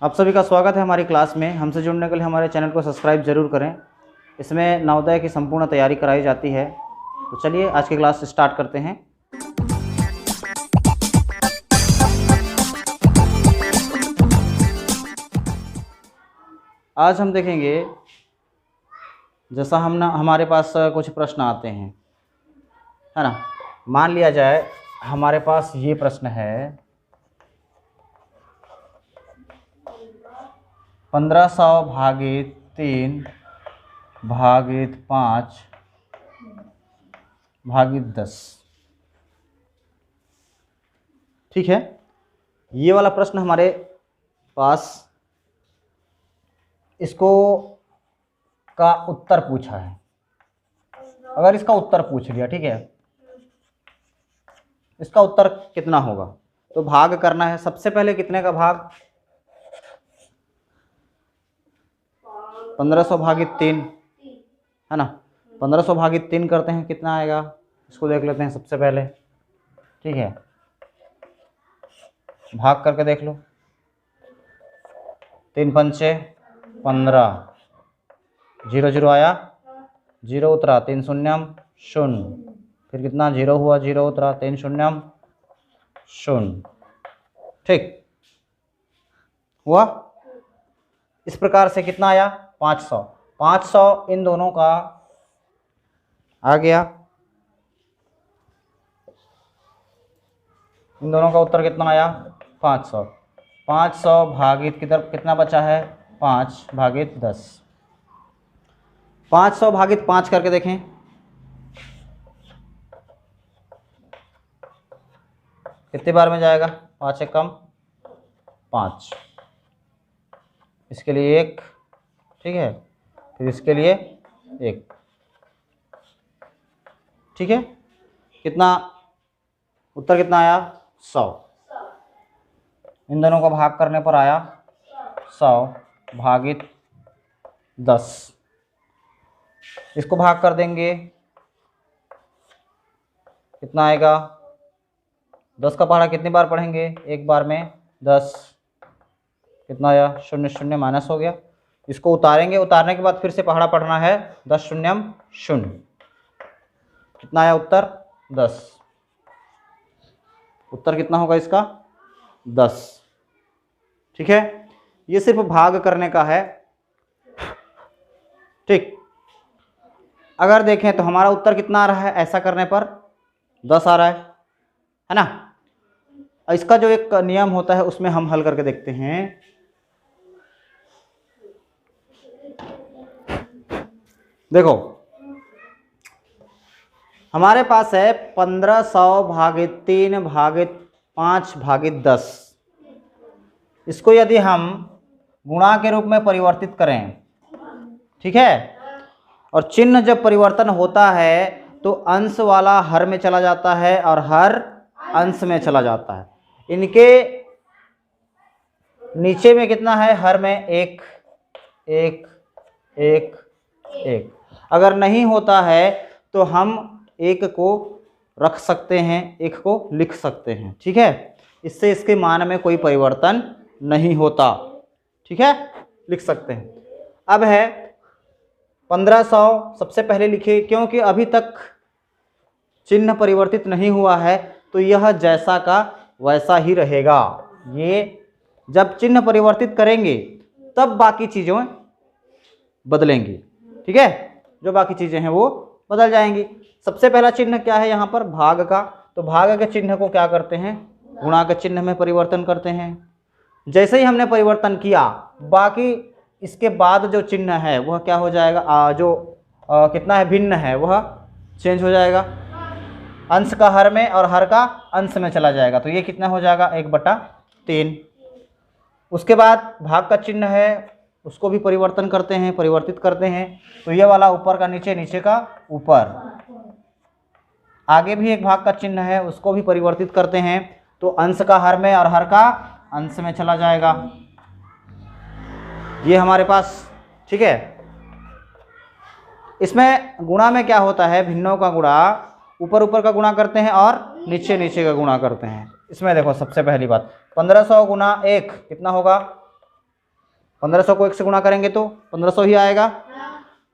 आप सभी का स्वागत है हमारी क्लास में। हमसे जुड़ने के लिए हमारे चैनल को सब्सक्राइब जरूर करें। इसमें नवोदय की संपूर्ण तैयारी कराई जाती है। तो चलिए आज की क्लास स्टार्ट करते हैं। आज हम देखेंगे, जैसा हमारे पास कुछ प्रश्न आते हैं, है ना। मान लिया जाए हमारे पास ये प्रश्न है 1500 भागित 3 भागित 5 भागित 10। ठीक है, ये वाला प्रश्न हमारे पास इसको का उत्तर पूछा है। अगर इसका उत्तर पूछ लिया, ठीक है, इसका उत्तर कितना होगा तो भाग करना है। सबसे पहले कितने का भाग, 1500 भागित 3, है ना। 1500 भागित 3 करते हैं, कितना आएगा इसको देख लेते हैं सबसे पहले। ठीक है, भाग करके देख लो। 3 पंचे 15, 0 0 आया, 0 उतरा, 3 शून्यम 0, फिर कितना 0 हुआ, 0 उतरा, 3 शून्यम 0। ठीक हुआ। इस प्रकार से कितना आया 500। 500 इन दोनों का आ गया। इन दोनों का उत्तर कितना आया 500। 500 भागित की तरफ कितना बचा है 5 भागित 10। 500 भागित 5 करके देखें, कितने बार में जाएगा, 5 से कम 5, इसके लिए 1, ठीक है, फिर इसके लिए 1। ठीक है, कितना उत्तर कितना आया 100। इन दोनों को भाग करने पर आया 100 भागित 10। इसको भाग कर देंगे, कितना आएगा, 10 का पहाड़ा कितनी बार पढ़ेंगे, एक बार में 10, कितना आया 0 0 माइनस हो गया। इसको उतारेंगे, उतारने के बाद फिर से पहाड़ा पढ़ना है, 10 शून्यम 0, कितना आया उत्तर 10। उत्तर कितना होगा इसका 10। ठीक है, ये सिर्फ भाग करने का है। ठीक, अगर देखें तो हमारा उत्तर कितना आ रहा है, ऐसा करने पर 10 आ रहा है ना। इसका जो एक नियम होता है उसमें हम हल करके देखते हैं। देखो, हमारे पास है 1500 भागित 3 भागित 5 भागित 10। इसको यदि हम गुणा के रूप में परिवर्तित करें, ठीक है, और चिन्ह जब परिवर्तन होता है तो अंश वाला हर में चला जाता है और हर अंश में चला जाता है। इनके नीचे में कितना है, हर में 1 1 1 1। अगर नहीं होता है तो हम 1 को रख सकते हैं, 1 को लिख सकते हैं। ठीक है, इससे इसके मान में कोई परिवर्तन नहीं होता। ठीक है, लिख सकते हैं। अब है 1500, सबसे पहले लिखिए, क्योंकि अभी तक चिन्ह परिवर्तित नहीं हुआ है तो यह जैसा का वैसा ही रहेगा। ये जब चिन्ह परिवर्तित करेंगे तब बाकी चीज़ें बदलेंगी। ठीक है, जो बाकी चीज़ें हैं वो बदल जाएंगी। सबसे पहला चिन्ह क्या है यहाँ पर, भाग का। तो भाग के चिन्ह को क्या करते हैं, गुणा के चिन्ह में परिवर्तन करते हैं। जैसे ही हमने परिवर्तन किया, बाकी इसके बाद जो चिन्ह है वह क्या हो जाएगा, कितना है भिन्न है वह चेंज हो जाएगा। अंश का हर में और हर का अंश में चला जाएगा, तो ये कितना हो जाएगा 1/3। उसके बाद भाग का चिन्ह है, उसको भी परिवर्तन करते हैं, परिवर्तित करते हैं। तो ये वाला ऊपर का नीचे, नीचे का ऊपर। आगे भी एक भाग का चिन्ह है, उसको भी परिवर्तित करते हैं, तो अंश का हर में और हर का अंश में चला जाएगा। ये हमारे पास, ठीक है। इसमें गुणा में क्या होता है, भिन्नों का गुणा ऊपर ऊपर का गुणा करते हैं और नीचे नीचे का गुणा करते हैं। इसमें देखो, सबसे पहली बात 1500 गुना 1 कितना होगा 1500 को 1 से गुणा करेंगे तो 1500 ही आएगा।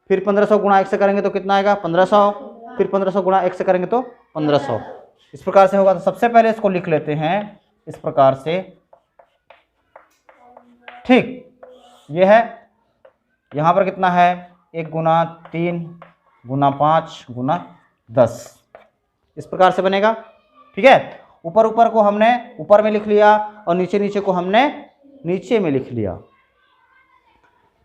फिर 1500 गुणा 1 से करेंगे तो कितना आएगा? 1500। फिर 1500 गुणा 1 से करेंगे तो 1500। इस प्रकार से होगा। तो सबसे पहले इसको लिख लेते हैं इस प्रकार से, ठीक। ये है, यहाँ पर कितना है? 1 गुना 3 गुना 5 गुना 10, इस प्रकार से बनेगा। ठीक है, ऊपर ऊपर को हमने ऊपर में लिख लिया और नीचे नीचे को हमने नीचे में लिख लिया।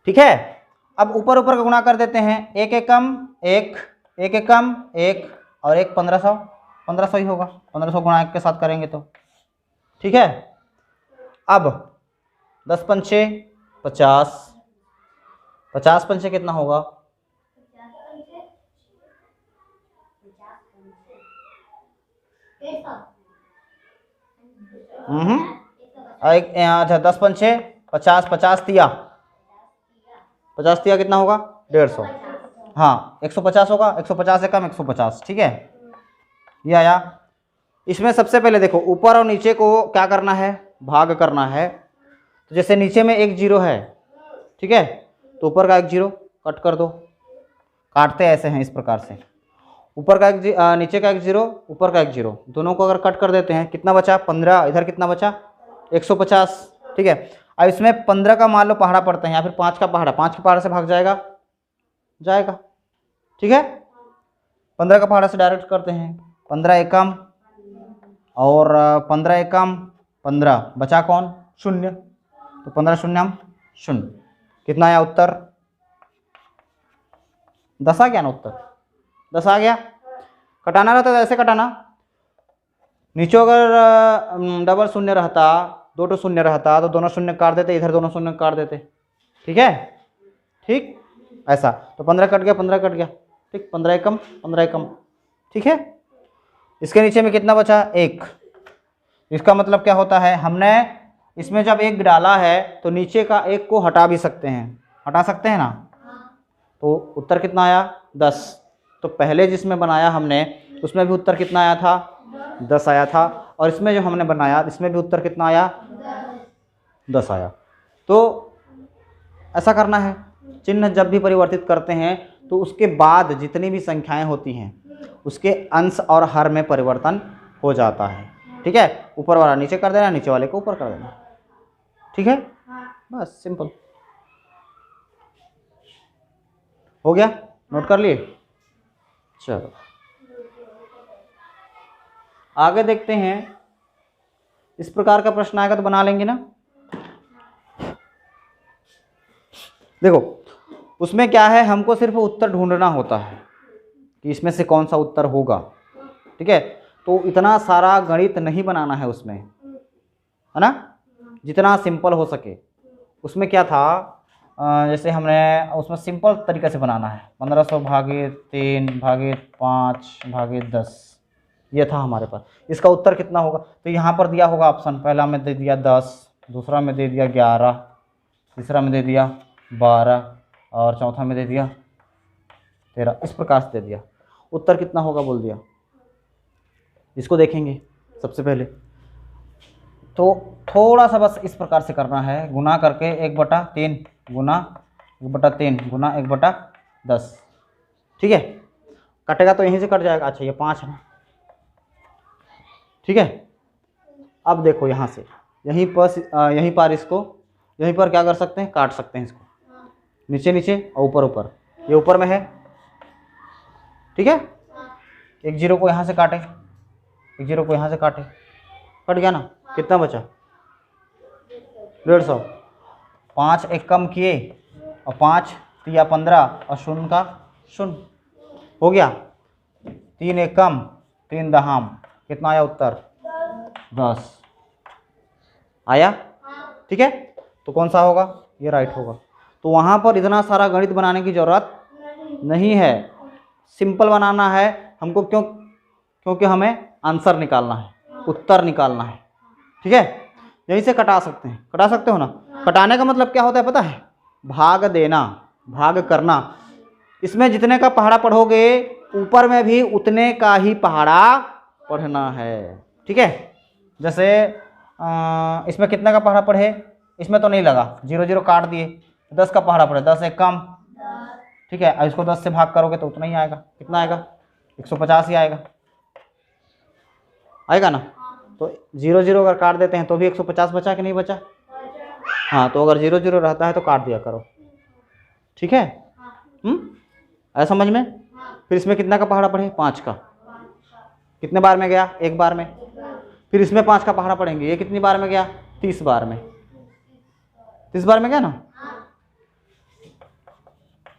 ठीक है, अब ऊपर ऊपर का गुणा कर देते हैं। 1 एकम 1, 1 एकम 1 और 1 1500, 1500 ही होगा। 1500 गुणा 1 के साथ करेंगे तो, ठीक है। अब 10 पंचे 50, 50 पंचे कितना होगा? 10 पंचे 50, 50 तिया, 50 तिया कितना होगा? 150। हाँ 150 होगा, 150 से कम 150, ठीक है। ये आया। इसमें सबसे पहले देखो ऊपर और नीचे को क्या करना है? भाग करना है। तो जैसे नीचे में 1 0 है, ठीक है, तो ऊपर का 1 0 कट कर दो। काटते ऐसे हैं इस प्रकार से, ऊपर का 1 नीचे का 1 0, ऊपर का 1 0, दोनों को अगर कट कर देते हैं कितना बचा? 15। इधर कितना बचा? 150, ठीक है। अब इसमें 15 का मान लो पहाड़ा पड़ते हैं या फिर 5 का पहाड़ा, 5 के पहाड़ा से भाग जाएगा, जाएगा, ठीक है। 15 का पहाड़ा से डायरेक्ट करते हैं। 15 एकम और 15 एकम 15, बचा कौन? 0। तो 15 शून्य हम 0, कितना आया उत्तर? 10 आ गया ना उत्तर? 10 आ गया। कटाना रहता तो ऐसे कटाना, नीचे अगर डबल शून्य रहता, 2 शून्य रहता तो दोनों शून्य काट देते, इधर दोनों शून्य काट देते, ठीक है, ठीक ऐसा। तो 15 कट गया, 15 कट गया, ठीक। 15 एकम 15 एकम, ठीक है। इसके नीचे में कितना बचा? 1। इसका मतलब क्या होता है? हमने इसमें जब 1 डाला है तो नीचे का 1 को हटा भी सकते हैं, हटा सकते हैं ना। तो उत्तर कितना आया? 10। तो पहले जिसमें बनाया हमने उसमें भी उत्तर कितना आया था? 10 आया था। और इसमें जो हमने बनाया इसमें भी उत्तर कितना आया? 10 आया। तो ऐसा करना है, चिन्ह जब भी परिवर्तित करते हैं तो उसके बाद जितनी भी संख्याएं होती हैं उसके अंश और हर में परिवर्तन हो जाता है, ठीक है। ऊपर वाला नीचे कर देना, नीचे वाले को ऊपर कर देना, ठीक है। बस सिंपल हो गया, नोट कर लिए। चलो आगे देखते हैं। इस प्रकार का प्रश्न आएगा तो बना लेंगे ना। देखो उसमें क्या है, हमको सिर्फ उत्तर ढूंढना होता है कि इसमें से कौन सा उत्तर होगा, ठीक है। तो इतना सारा गणित नहीं बनाना है उसमें, है ना, जितना सिंपल हो सके। उसमें क्या था, जैसे हमने उसमें सिंपल तरीके से बनाना है। 1500 भागे 3 भागे 5 भागे 10, ये था हमारे पास। इसका उत्तर कितना होगा? तो यहाँ पर दिया होगा ऑप्शन, पहला में दे दिया 10, दूसरा में दे दिया 11, तीसरा में दे दिया 12 और चौथा में दे दिया 13, इस प्रकार से दे दिया। उत्तर कितना होगा बोल दिया। इसको देखेंगे सबसे पहले तो थोड़ा सा बस इस प्रकार से करना है, गुना करके 1/3 गुना 1/3 गुना 1/10, ठीक है। कटेगा तो यहीं से कट जाएगा। अच्छा ये 5 है, ठीक है। अब देखो यहाँ से यहीं पर इसको यहीं पर क्या कर सकते हैं? काट सकते हैं इसको, नीचे नीचे और ऊपर ऊपर। ये ऊपर में है, ठीक है। 1 0 को यहाँ से काटे, 1 0 को यहाँ से काटे, कट गया ना। कितना बचा? 150। 5 एक कम किए और 5 तिया 15 और 0 का 0 हो गया। 3 एक कम 3 दहाम, कितना आया उत्तर? 10 आया, ठीक है। तो कौन सा होगा? ये राइट होगा। तो वहाँ पर इतना सारा गणित बनाने की ज़रूरत नहीं है, सिंपल बनाना है हमको। क्योंकि हमें आंसर निकालना है, उत्तर निकालना है, ठीक है। यहीं से कटा सकते हैं, कटा सकते हो ना। कटाने का मतलब क्या होता है पता है? भाग देना, भाग करना। इसमें जितने का पहाड़ा पढ़ोगे ऊपर में भी उतने का ही पहाड़ा पढ़ना है, ठीक है। जैसे इसमें कितने का पहाड़ा पढ़े? इसमें तो नहीं लगा, 0 0 काट दिए, 10 का पहाड़ा पड़े, 10 एक कम, ठीक है। अब इसको 10 से भाग करोगे तो उतना ही आएगा, कितना आएगा, 150 ही आएगा, आएगा ना। तो 0 0 अगर काट देते हैं तो भी 150 बचा कि नहीं बचा? हाँ, तो अगर 0 0 रहता है तो काट दिया करो, ठीक है। आया समझ में? फिर इसमें कितना का पहाड़ा पड़े, 5 का, कितने बार में गया, एक बार में। फिर इसमें 5 का पहाड़ा पड़ेंगे, ये कितनी बार में गया, 30 बार में, 30 बार में गया ना।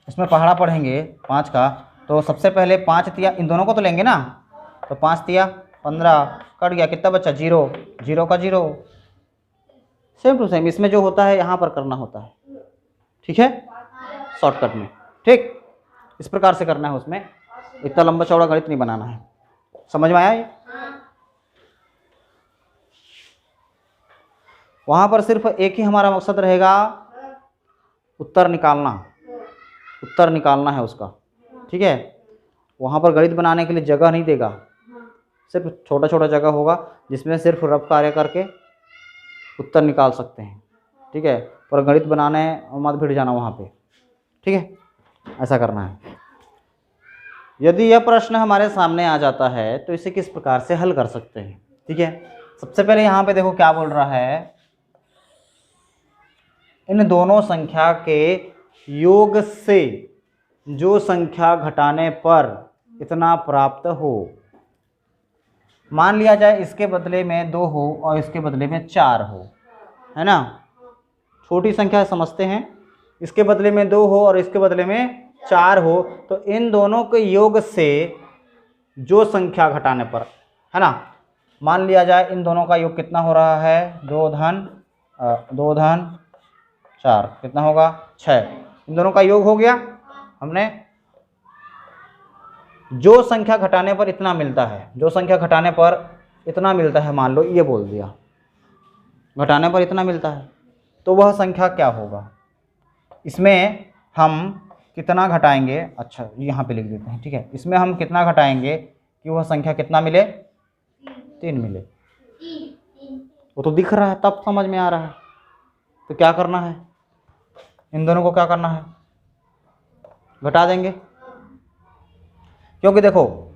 इसमें पहाड़ा पढ़ेंगे 5 का, तो सबसे पहले 5 तिया, इन दोनों को तो लेंगे ना, तो 5 तिया 15, कट गया, कितना बचा, 0 0 का 0। सेम टू सेम इसमें जो होता है यहाँ पर करना होता है, ठीक है, शॉर्टकट में, ठीक। इस प्रकार से करना है, उसमें इतना लंबा चौड़ा गणित नहीं बनाना है। समझ में आया ये? वहां पर सिर्फ एक ही हमारा मकसद रहेगा, उत्तर निकालना, उत्तर निकालना है उसका, ठीक है। वहां पर गणित बनाने के लिए जगह नहीं देगा, सिर्फ छोटा छोटा जगह होगा जिसमें सिर्फ रफ कार्य करके उत्तर निकाल सकते हैं, ठीक है। पर गणित बनाने मत भिड़ जाना वहाँ पे, ठीक है, ऐसा करना है। यदि यह प्रश्न हमारे सामने आ जाता है तो इसे किस प्रकार से हल कर सकते हैं, ठीक है। सबसे पहले यहाँ पे देखो क्या बोल रहा है, इन दोनों संख्या के योग से जो संख्या घटाने पर इतना प्राप्त हो। मान लिया जाए इसके बदले में 2 हो और इसके बदले में 4 हो, है ना, छोटी संख्या समझते हैं। इसके बदले में 2 हो और इसके बदले में 4 हो, तो इन दोनों के योग से जो संख्या घटाने पर, है ना, मान लिया जाए इन दोनों का योग कितना हो रहा है, 2 धन 4 कितना होगा, 6। इन दोनों का योग हो गया, हमने जो संख्या घटाने पर इतना मिलता है, जो संख्या घटाने पर इतना मिलता है, मान लो ये बोल दिया घटाने पर इतना मिलता है, तो वह संख्या क्या होगा। इसमें हम कितना घटाएंगे, अच्छा यहाँ पे लिख देते हैं, ठीक है। इसमें हम कितना घटाएंगे कि वह संख्या कितना मिले, 3 मिले। वो तो दिख रहा है, तब समझ में आ रहा है। तो क्या करना है, इन दोनों को क्या करना है, घटा देंगे। क्योंकि देखो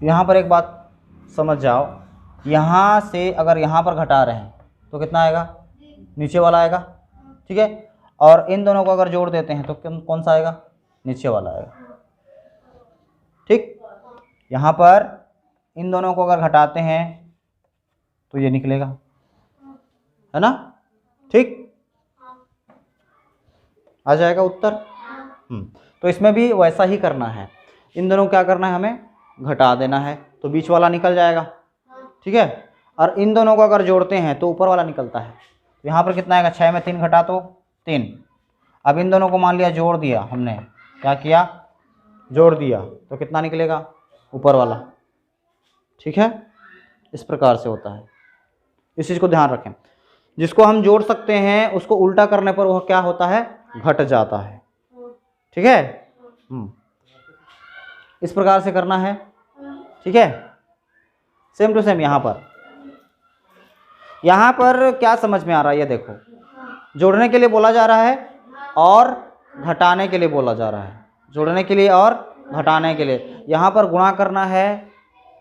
यहाँ पर एक बात समझ जाओ, यहाँ से अगर यहाँ पर घटा रहे हैं तो कितना आएगा, नीचे वाला आएगा, ठीक है। और इन दोनों को अगर जोड़ देते हैं तो कौन सा आएगा, नीचे वाला आएगा, ठीक। यहाँ पर इन दोनों को अगर घटाते हैं तो ये निकलेगा, है ना, ठीक, आ जाएगा उत्तर। तो इसमें भी वैसा ही करना है, इन दोनों को क्या करना है, हमें घटा देना है, तो बीच वाला निकल जाएगा, ठीक है। और इन दोनों को अगर जोड़ते हैं तो ऊपर वाला निकलता है। तो यहाँ पर कितना आएगा, 6 में 3 घटा तो 3। अब इन दोनों को मान लिया जोड़ दिया, हमने क्या किया, जोड़ दिया, तो कितना निकलेगा, ऊपर वाला, ठीक है। इस प्रकार से होता है, इस चीज़ को ध्यान रखें। जिसको हम जोड़ सकते हैं उसको उल्टा करने पर वह क्या होता है, घट जाता है, ठीक है। इस प्रकार से करना है, ठीक है। सेम टू सेम यहाँ पर क्या समझ में आ रहा है, ये देखो, जोड़ने के लिए बोला जा रहा है और घटाने के लिए बोला जा रहा है, जोड़ने के लिए और घटाने के लिए। यहाँ पर गुणा करना है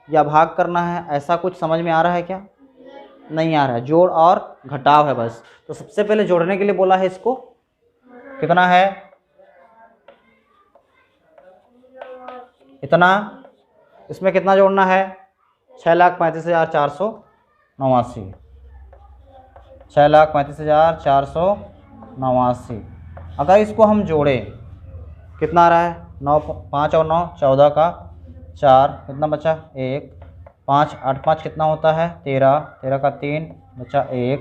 या भाग करना है, ऐसा कुछ समझ में आ रहा है क्या, नहीं आ रहा है, जोड़ और घटाव है बस। तो सबसे पहले जोड़ने के लिए बोला है, इसको कितना है, इतना, इसमें कितना जोड़ना है, 6,35,489, 6,35,489। अगर इसको हम जोड़ें कितना आ रहा है, 9 5 और 9 14 का 4, कितना बचा 1, 5 8 5 कितना होता है 13, 13 का 3 बचा 1,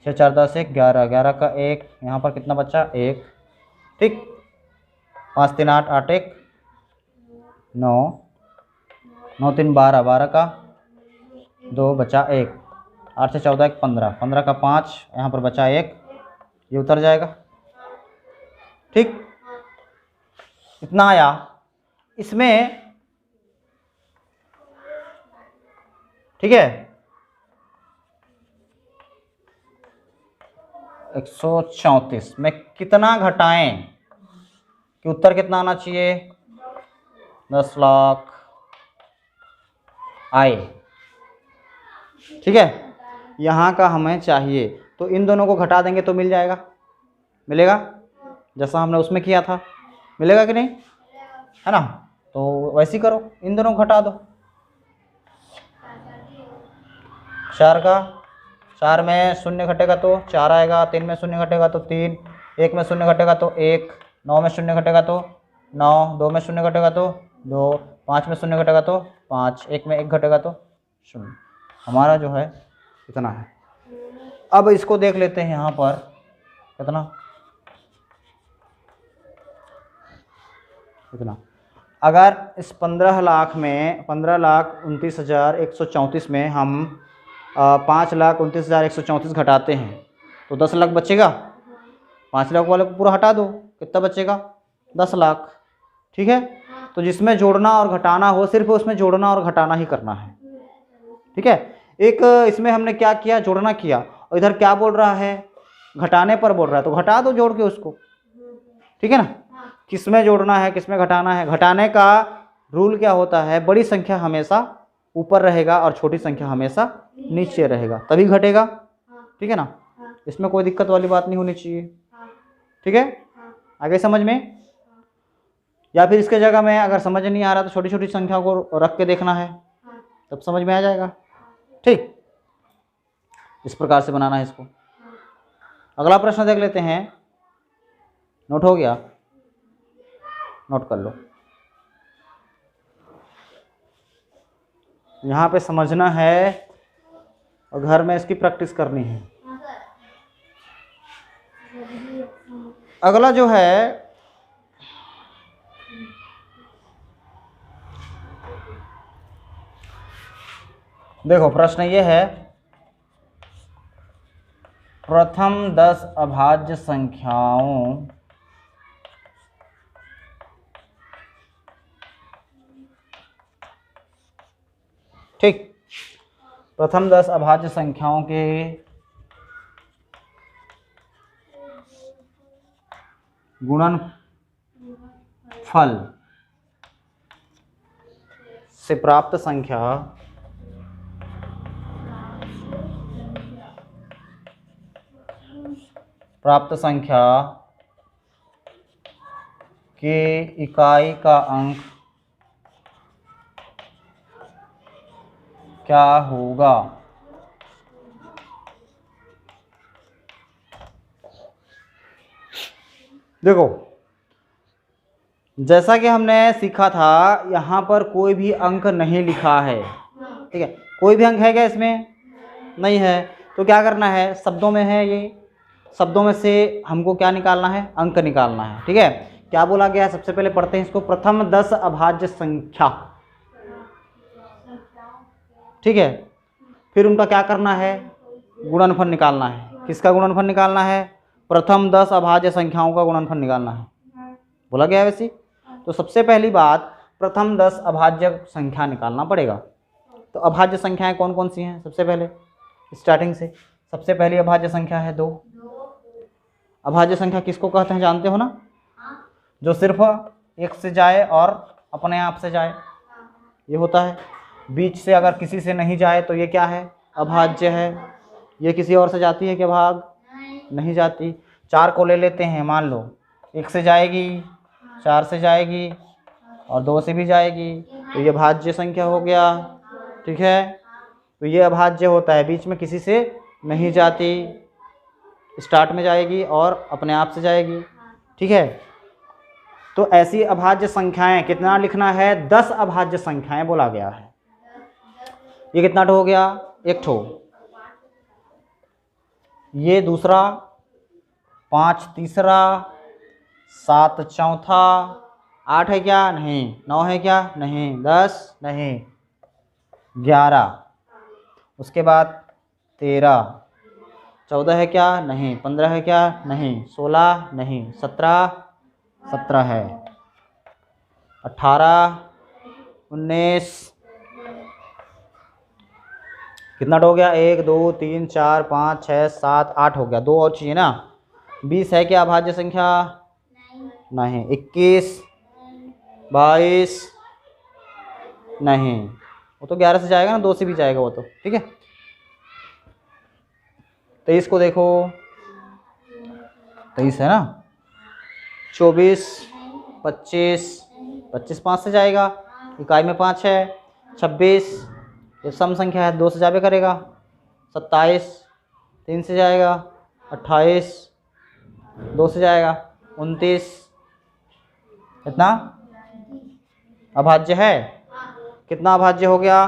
6 4 10 1 11, 11 का 1, यहाँ पर कितना बचा 1, ठीक। 5 3 8 8 1 9, 9 3 12, 12 का 2 बचा 1, 8 से 14 1 15, 15 का 5, यहाँ पर बचा 1, ये उतर जाएगा, ठीक। इतना आया। इसमें ठीक है, 134 में कितना घटाएं कि उत्तर कितना आना चाहिए? 10 लाख आए। ठीक है, यहाँ का हमें चाहिए, तो इन दोनों को घटा देंगे तो मिल जाएगा, मिलेगा, जैसा हमने उसमें किया था, मिलेगा कि नहीं, है ना? तो वैसे ही करो, इन दोनों को घटा दो। 4 में शून्य घटेगा तो 4 आएगा, 3 में शून्य घटेगा तो 3, 1 में शून्य घटेगा तो 1, 9 में शून्य घटेगा तो 9, 2 में शून्य घटेगा तो 2, 5 में शून्य घटेगा तो 5, 1 में 1 घटेगा तो 0। हमारा जो है इतना है। अब इसको देख लेते हैं यहाँ पर कितना, इतना। अगर इस 15 लाख में 15,29,134 में हम 5,29,134 घटाते हैं तो 10 लाख बचेगा। 5 लाख वाले को पूरा हटा दो, कितना बचेगा? 10 लाख। ठीक है, तो जिसमें जोड़ना और घटाना हो सिर्फ उसमें जोड़ना और घटाना ही करना है। ठीक है, एक इसमें हमने क्या किया, जोड़ना किया, और इधर क्या बोल रहा है, घटाने पर बोल रहा है, तो घटा दो जोड़ के उसको। ठीक है ना, किसमें जोड़ना है किसमें घटाना है। घटाने का रूल क्या होता है, बड़ी संख्या हमेशा ऊपर रहेगा और छोटी संख्या हमेशा नीचे रहेगा, तभी घटेगा। ठीक है ना, इसमें कोई दिक्कत वाली बात नहीं होनी चाहिए। ठीक है, आगे समझ में, या फिर इसके जगह में अगर समझ नहीं आ रहा तो छोटी छोटी संख्या को रख के देखना है, तब समझ में आ जाएगा। ठीक, इस प्रकार से बनाना है इसको। अगला प्रश्न देख लेते हैं, नोट हो गया, नोट कर लो। यहाँ पे समझना है और घर में इसकी प्रैक्टिस करनी है। अगला जो है देखो, प्रश्न ये है, प्रथम 10 अभाज्य संख्याओं ठीक, प्रथम 10 अभाज्य संख्याओं के गुणनफल से प्राप्त संख्या के इकाई का अंक क्या होगा। देखो, जैसा कि हमने सीखा था, यहाँ पर कोई भी अंक नहीं लिखा है। ठीक है, कोई भी अंक है क्या इसमें? नहीं है। तो क्या करना है, शब्दों में है ये, शब्दों में से हमको क्या निकालना है, अंक निकालना है। ठीक है, क्या बोला गया है, सबसे पहले पढ़ते हैं इसको, प्रथम 10 अभाज्य संख्या। ठीक है, फिर उनका क्या करना है, गुणनफल निकालना है। किसका गुणनफल निकालना है? प्रथम 10 अभाज्य संख्याओं का गुणनफल निकालना है, बोला गया है वैसे। तो सबसे पहली बात, प्रथम 10 अभाज्य संख्या निकालना पड़ेगा। तो अभाज्य संख्याएं कौन कौन सी हैं? सबसे पहले स्टार्टिंग से सबसे पहली अभाज्य संख्या है 2। अभाज्य संख्या किसको कहते हैं, जानते हो ना? जो सिर्फ एक से जाए और अपने आप से जाए, ये होता है। बीच से अगर किसी से नहीं जाए तो ये क्या है, अभाज्य है। ये किसी और से जाती है क्या भाग? नहीं जाती। 4 को ले लेते हैं, मान लो 1 से जाएगी, 4 से जाएगी और 2 से भी जाएगी, तो ये भाज्य संख्या हो गया। ठीक है, तो ये अभाज्य होता है, बीच में किसी से नहीं जाती, स्टार्ट में जाएगी और अपने आप से जाएगी। ठीक है, तो ऐसी अभाज्य संख्याएं कितना लिखना है? 10 अभाज्य संख्याएं बोला गया है। ये कितना हो गया? 1 ठो। ये दूसरा, 5 तीसरा, 7 चौथा, 8 है क्या? नहीं। 9 है क्या? नहीं। 10 नहीं। 11, उसके बाद 13, 14 है क्या? नहीं। 15 है क्या? नहीं। 16 नहीं। 17 है। 18, 19, कितना हो गया? 1 2 3 4 5 6 7 8 हो गया। 2 और चाहिए ना। 20 है क्या अभाज्य संख्या? नहीं। 21 22 नहीं, वो तो 11 से जाएगा ना, 2 से भी जाएगा वो तो, ठीक है। 23 को देखो, 23 है ना। 24 25 25 5 से जाएगा, इकाई में 5 है। 26 ये सम संख्या है, 2 से जाबे करेगा। 27 3 से जाएगा। 28 2 से जाएगा। 29 कितना अभाज्य है? कितना अभाज्य हो गया?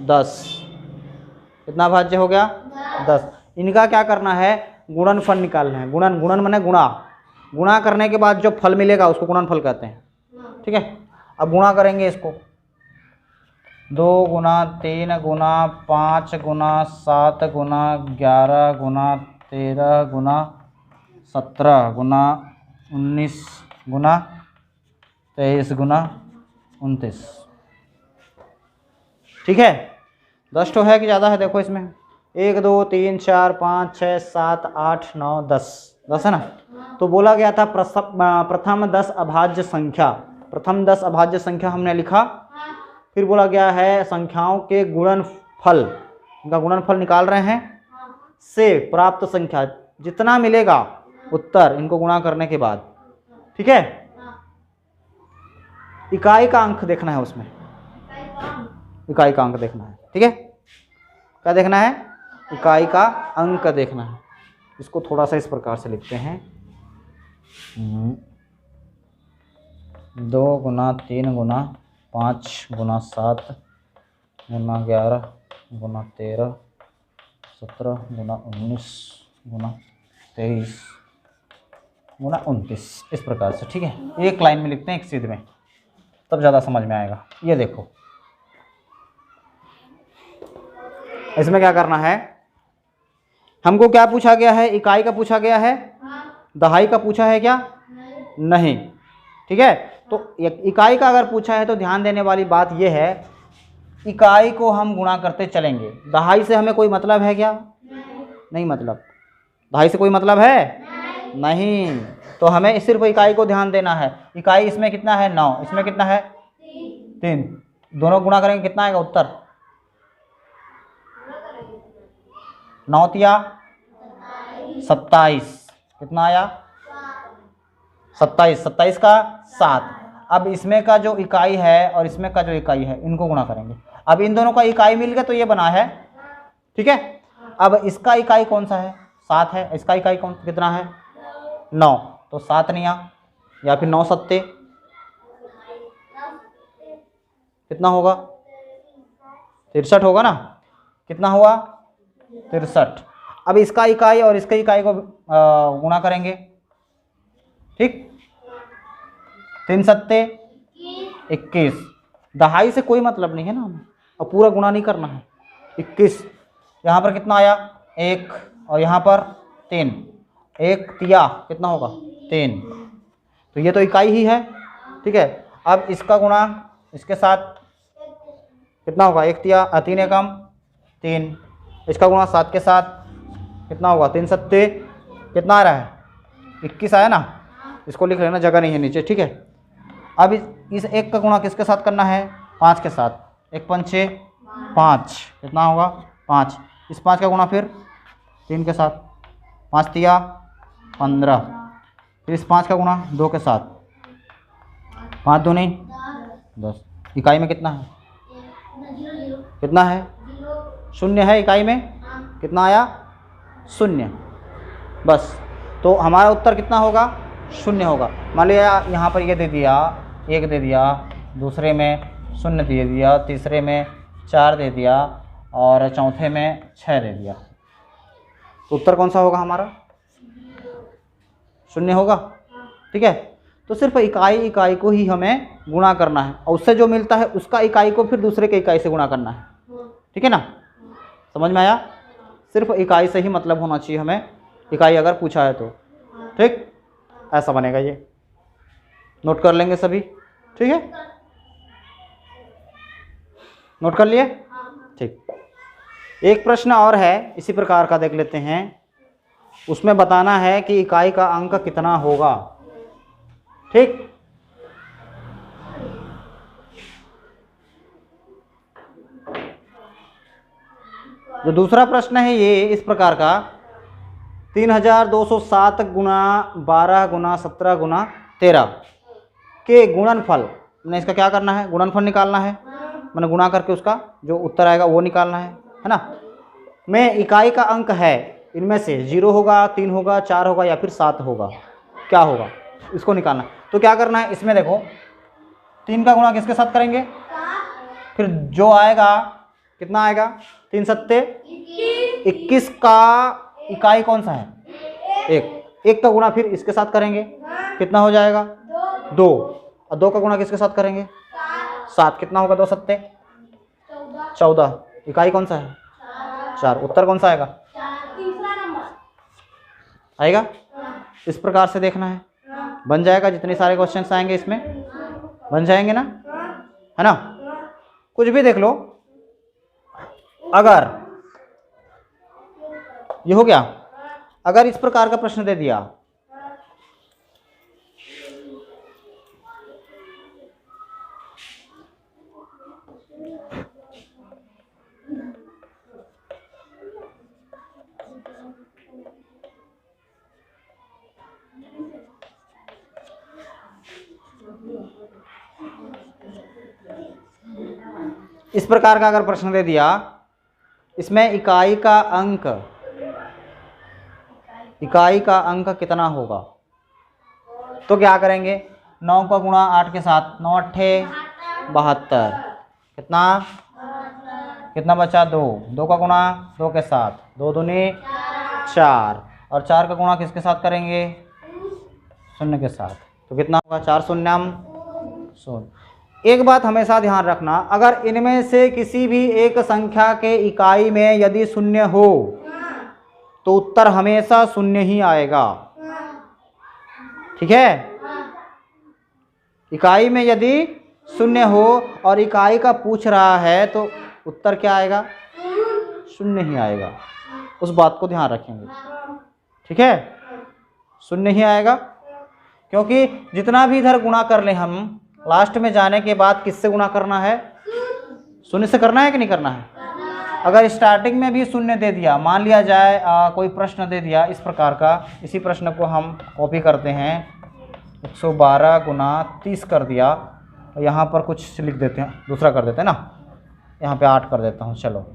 10। कितना अभाज्य हो गया? 10। इनका क्या करना है? गुणनफल निकालना है। गुणन माने गुणा। गुणा करने के बाद जो फल मिलेगा उसको गुणनफल कहते हैं, ठीक है। अब गुणा करेंगे इसको। 2 गुना 3 गुना 5 गुना 7 गुना 11 गुना 13 गुना 17 गुना 19 गुना 23 गुना 29, ठीक है। 10 तो है कि ज़्यादा है? देखो इसमें 1 2 3 4 5 6 7 8 9 10 है ना। तो बोला गया था प्रथम 10 अभाज्य संख्या। प्रथम 10 अभाज्य संख्या हमने लिखा। फिर बोला गया है संख्याओं के गुणनफल, इनका गुणनफल निकाल रहे हैं से प्राप्त संख्या जितना मिलेगा उत्तर, इनको गुणा करने के बाद, ठीक है। इकाई का अंक देखना है उसमें, इकाई का अंक देखना है, ठीक है। क्या देखना है? इकाई का अंक देखना है। इसको थोड़ा सा इस प्रकार से लिखते हैं। 2 गुना 3 गुना 5 गुना 7 गुना 11 गुना 13 17 गुना 19 गुना 23 गुना 29, इस प्रकार से, ठीक है। एक लाइन में लिखते हैं, एक सीध में, तब ज़्यादा समझ में आएगा। ये देखो इसमें क्या करना है, हमको क्या पूछा गया है? इकाई का पूछा गया है, दहाई का पूछा है क्या? नहीं, ठीक है। तो इकाई का अगर पूछा है तो ध्यान देने वाली बात यह है, इकाई को हम गुणा करते चलेंगे। दहाई से हमें कोई मतलब है क्या? नहीं मतलब। दहाई से कोई मतलब है? नहीं। तो हमें सिर्फ इकाई को ध्यान देना है। इकाई इसमें कितना है? 9। इसमें कितना है? 3। दोनों गुणा करेंगे कितना आएगा उत्तर? 9 तिया 27। कितना आया? 27। 27 का 7। अब इसमें का जो इकाई है और इसमें का जो इकाई है, इनको गुणा करेंगे। अब इन दोनों का इकाई मिल गया तो ये बना है, ठीक है। अब इसका इकाई कौन सा है? 7 है। इसका इकाई कौन कितना है? 9। तो 7 निया या फिर 9 सत्ते कितना होगा? 63 होगा ना। कितना हुआ? 63। अब इसका इकाई और इसके इकाई को गुणा करेंगे, ठीक। 3 सत्ते 21। दहाई से कोई मतलब नहीं है ना, और पूरा गुणा नहीं करना है। 21 यहाँ पर कितना आया? 1 और यहाँ पर 3। 1 तिया कितना होगा? 3। तो ये तो इकाई ही है, ठीक है। अब इसका गुणा इसके साथ कितना होगा? 1 तिया 3 एकम 3। इसका गुणा 7 के साथ कितना होगा? 3 सत्ते कितना आ रहा है? 21 आया ना। इसको लिख लेना, जगह नहीं है नीचे, ठीक है। अब इस 1 का गुणा किसके साथ करना है? 5 के साथ। 1 पंचे 5 कितना होगा? 5। इस 5 का गुणा फिर 3 के साथ। 5 तिया 15। फिर इस 5 का गुणा 2 के साथ। 5 दूनी 10। इकाई में कितना है? कितना है? 0 है इकाई में। कितना आया? 0। बस। तो हमारा उत्तर कितना होगा? 0 होगा। मान लिया यहाँ पर ये दे दिया, 1 दे दिया, दूसरे में 0 दे दिया, तीसरे में 4 दे दिया और चौथे में 6 दे दिया। तो उत्तर कौन सा होगा हमारा? 0 होगा, ठीक है। तो सिर्फ इकाई को ही हमें गुणा करना है और उससे जो मिलता है उसका इकाई को फिर दूसरे के इकाई से गुणा करना है, ठीक है ना। समझ में आया? सिर्फ इकाई से ही मतलब होना चाहिए हमें, इकाई अगर पूछा है तो, ठीक। ऐसा बनेगा। ये नोट कर लेंगे सभी, ठीक है। नोट कर लिए? ठीक। एक प्रश्न और है इसी प्रकार का, देख लेते हैं। उसमें बताना है कि इकाई का अंक कितना होगा। ठीक, जो दूसरा प्रश्न है ये इस प्रकार का, 3207 गुना 12 गुना 17 गुना 13 के गुणनफल, मैंने इसका क्या करना है, गुणनफल निकालना है। मैंने गुणा करके उसका जो उत्तर आएगा वो निकालना है ना। में इकाई का अंक है, इनमें से 0 होगा, 3 होगा, 4 होगा या फिर 7 होगा, क्या होगा, इसको निकालना है। तो क्या करना है, इसमें देखो 3 का गुणा किसके साथ करेंगे, फिर जो आएगा कितना आएगा, 3 सत्ते 21 का इकाई कौन सा है, 1 का गुणा फिर इसके साथ करेंगे, कितना हो जाएगा 2, और 2 का गुणा किसके साथ करेंगे 7, कितना होगा 2 सत्ते 14, इकाई कौन सा है 4, उत्तर कौन सा आएगा, आएगा। इस प्रकार से देखना है, बन जाएगा। जितने सारे क्वेश्चंस आएंगे इसमें बन जाएंगे ना, है ना। कुछ भी देख लो, अगर ये हो गया, अगर इस प्रकार का प्रश्न दे दिया, इस प्रकार का अगर प्रश्न दे दिया, इसमें इकाई का अंक कितना होगा, तो क्या करेंगे, 9 का गुणा 8 के साथ, 9 अट्ठे 72, कितना बचा 2, 2 का गुणा 2 के साथ, 2 दूनी 4, और 4 का गुणा किसके साथ करेंगे, 0 के साथ, तो कितना होगा 4 शून्यम 0। एक बात हमेशा ध्यान रखना, अगर इनमें से किसी भी एक संख्या के इकाई में यदि 0 हो तो उत्तर हमेशा 0 ही आएगा। ठीक है, इकाई में यदि 0 हो और इकाई का पूछ रहा है तो उत्तर क्या आएगा, 0 ही आएगा। उस बात को ध्यान रखेंगे। ठीक है, 0 ही आएगा, क्योंकि जितना भी इधर गुणा कर ले हम, लास्ट में जाने के बाद किससे गुणा करना है, 0 से करना है कि नहीं करना है। अगर स्टार्टिंग में भी 0 दे दिया, मान लिया जाए कोई प्रश्न दे दिया इस प्रकार का, इसी प्रश्न को हम कॉपी करते हैं, 112 गुना 30 कर दिया, और यहाँ पर कुछ लिख देते हैं, दूसरा कर देते हैं ना, यहाँ पे 8 कर देता हूँ, चलो,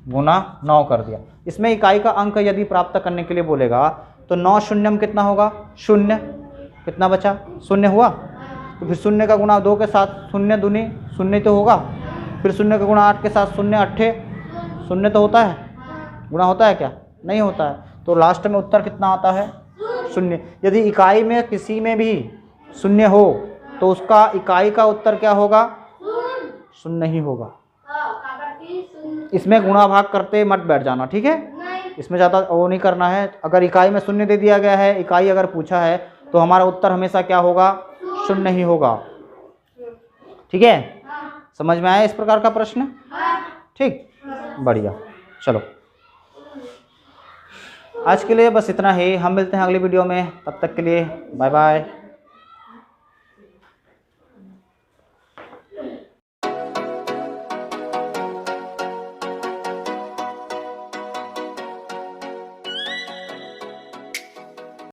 गुना 9 कर दिया। इसमें इकाई का अंक यदि प्राप्त करने के लिए बोलेगा तो 9 शून्यम कितना होगा, 0, कितना बचा 0 हुआ, तो फिर 0 का गुणा 2 के साथ, 0 दूनी 0 तो होगा, फिर 0 का गुणा 8 के साथ, 0 अट्ठे 0 तो होता है, गुणा होता है क्या, नहीं होता है, तो लास्ट में उत्तर कितना आता है 0। यदि इकाई में किसी में भी 0 हो तो उसका इकाई का उत्तर क्या होगा, 0 ही होगा। इसमें गुणा भाग करते मत बैठ जाना, ठीक है, इसमें ज़्यादा वो नहीं करना है। अगर इकाई में 0 दे दिया गया है, इकाई अगर पूछा है, तो हमारा उत्तर हमेशा क्या होगा, 0 ही होगा। ठीक है, समझ में आया इस प्रकार का प्रश्न, ठीक, बढ़िया। चलो, आज के लिए बस इतना ही, हम मिलते हैं अगली वीडियो में, तब तक के लिए बाय बाय।